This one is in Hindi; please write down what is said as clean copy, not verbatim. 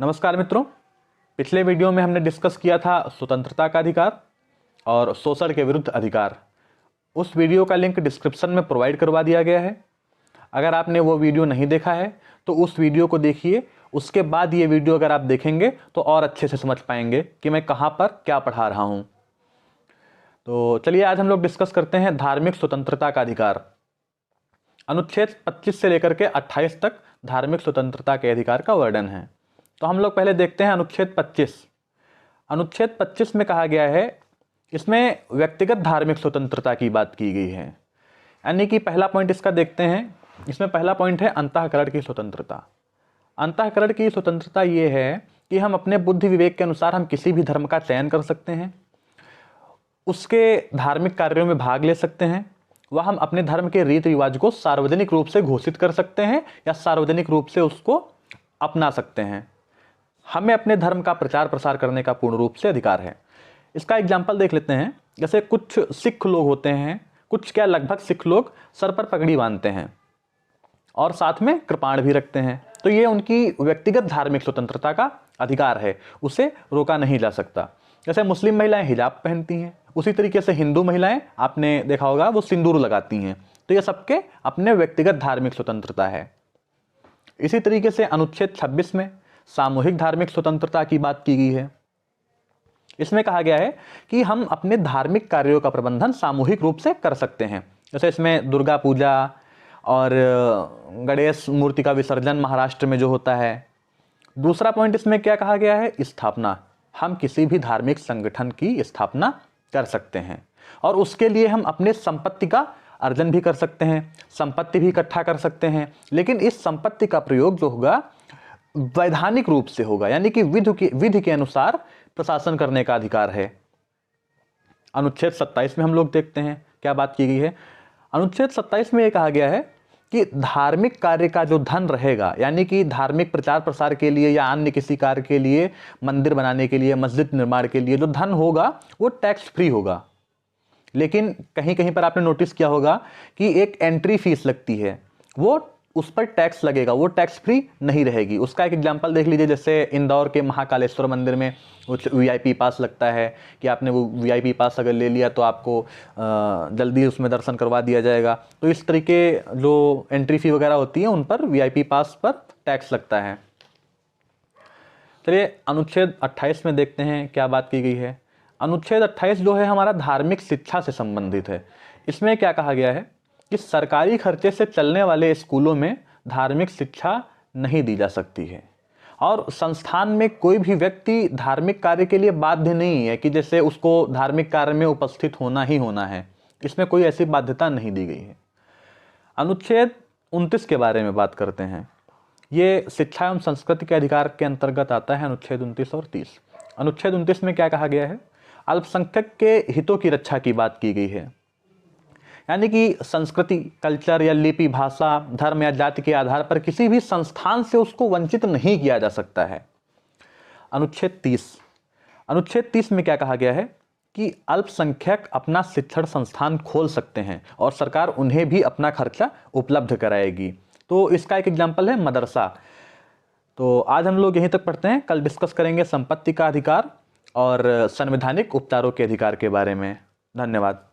नमस्कार मित्रों, पिछले वीडियो में हमने डिस्कस किया था स्वतंत्रता का अधिकार और शोषण के विरुद्ध अधिकार। उस वीडियो का लिंक डिस्क्रिप्शन में प्रोवाइड करवा दिया गया है। अगर आपने वो वीडियो नहीं देखा है तो उस वीडियो को देखिए, उसके बाद ये वीडियो अगर आप देखेंगे तो और अच्छे से समझ पाएंगे कि मैं कहाँ पर क्या पढ़ा रहा हूँ। तो चलिए आज हम लोग डिस्कस करते हैं धार्मिक स्वतंत्रता का अधिकार। अनुच्छेद 25 से लेकर के 28 तक धार्मिक स्वतंत्रता के अधिकार का वर्णन है। तो हम लोग पहले देखते हैं अनुच्छेद 25। अनुच्छेद 25 में कहा गया है, इसमें व्यक्तिगत धार्मिक स्वतंत्रता की बात की गई है। यानी कि पहला पॉइंट इसका देखते हैं। इसमें पहला पॉइंट है अंतःकरण की स्वतंत्रता। अंतःकरण की स्वतंत्रता ये है कि हम अपने बुद्धि विवेक के अनुसार हम किसी भी धर्म का चयन कर सकते हैं, उसके धार्मिक कार्यों में भाग ले सकते हैं, वह हम अपने धर्म के रीति रिवाज को सार्वजनिक रूप से घोषित कर सकते हैं या सार्वजनिक रूप से उसको अपना सकते हैं। हमें अपने धर्म का प्रचार प्रसार करने का पूर्ण रूप से अधिकार है। इसका एग्जाम्पल देख लेते हैं। जैसे कुछ सिख लोग होते हैं, कुछ क्या लगभग सिख लोग सर पर पगड़ी बांधते हैं और साथ में कृपाण भी रखते हैं। तो ये उनकी व्यक्तिगत धार्मिक स्वतंत्रता का अधिकार है, उसे रोका नहीं जा सकता। जैसे मुस्लिम महिलाएं हिजाब पहनती हैं, उसी तरीके से हिंदू महिलाएं आपने देखा होगा वो सिंदूर लगाती हैं। तो ये सबके अपने व्यक्तिगत धार्मिक स्वतंत्रता है। इसी तरीके से अनुच्छेद 26 में सामूहिक धार्मिक स्वतंत्रता की बात की गई है। इसमें कहा गया है कि हम अपने धार्मिक कार्यों का प्रबंधन सामूहिक रूप से कर सकते हैं। जैसे इसमें दुर्गा पूजा और गणेश मूर्ति का विसर्जन महाराष्ट्र में जो होता है। दूसरा पॉइंट इसमें क्या कहा गया है, स्थापना। हम किसी भी धार्मिक संगठन की स्थापना कर सकते हैं और उसके लिए हम अपने संपत्ति का अर्जन भी कर सकते हैं, संपत्ति भी इकट्ठा कर सकते हैं। लेकिन इस संपत्ति का प्रयोग जो होगा वैधानिक रूप से होगा, यानी कि विधि के अनुसार प्रशासन करने का अधिकार है। अनुच्छेद 27 में हम लोग देखते हैं क्या बात की गई है। अनुच्छेद 27 में यह कहा गया है कि धार्मिक कार्य का जो धन रहेगा, यानी कि धार्मिक प्रचार प्रसार के लिए या अन्य किसी कार्य के लिए, मंदिर बनाने के लिए, मस्जिद निर्माण के लिए जो धन होगा वो टैक्स फ्री होगा। लेकिन कहीं कहीं पर आपने नोटिस किया होगा कि एक एंट्री फीस लगती है, वो उस पर टैक्स लगेगा, वो टैक्स फ्री नहीं रहेगी। उसका एक एग्जांपल देख लीजिए। जैसे इंदौर के महाकालेश्वर मंदिर में कुछ वीआईपी पास लगता है कि आपने वो वीआईपी पास अगर ले लिया तो आपको जल्दी उसमें दर्शन करवा दिया जाएगा। तो इस तरीके जो एंट्री फी वगैरह होती है उन पर वीआईपी पास पर टैक्स लगता है। चलिए अनुच्छेद 28 में देखते हैं क्या बात की गई है। अनुच्छेद 28 जो है हमारा धार्मिक शिक्षा से संबंधित है। इसमें क्या कहा गया है कि सरकारी खर्चे से चलने वाले स्कूलों में धार्मिक शिक्षा नहीं दी जा सकती है और संस्थान में कोई भी व्यक्ति धार्मिक कार्य के लिए बाध्य नहीं है कि जैसे उसको धार्मिक कार्य में उपस्थित होना ही होना है। इसमें कोई ऐसी बाध्यता नहीं दी गई है। अनुच्छेद 29 के बारे में बात करते हैं। ये शिक्षा एवं संस्कृति के अधिकार के अंतर्गत आता है, अनुच्छेद 29 और 30। अनुच्छेद 29 में क्या कहा गया है, अल्पसंख्यक के हितों की रक्षा की बात की गई है। यानी कि संस्कृति, कल्चर या लिपि, भाषा, धर्म या जाति के आधार पर किसी भी संस्थान से उसको वंचित नहीं किया जा सकता है। अनुच्छेद 30 में क्या कहा गया है कि अल्पसंख्यक अपना शिक्षण संस्थान खोल सकते हैं और सरकार उन्हें भी अपना खर्चा उपलब्ध कराएगी। तो इसका एक एग्जाम्पल है मदरसा। तो आज हम लोग यहीं तक पढ़ते हैं, कल डिस्कस करेंगे संपत्ति का अधिकार और संवैधानिक उपचारों के अधिकार के बारे में। धन्यवाद।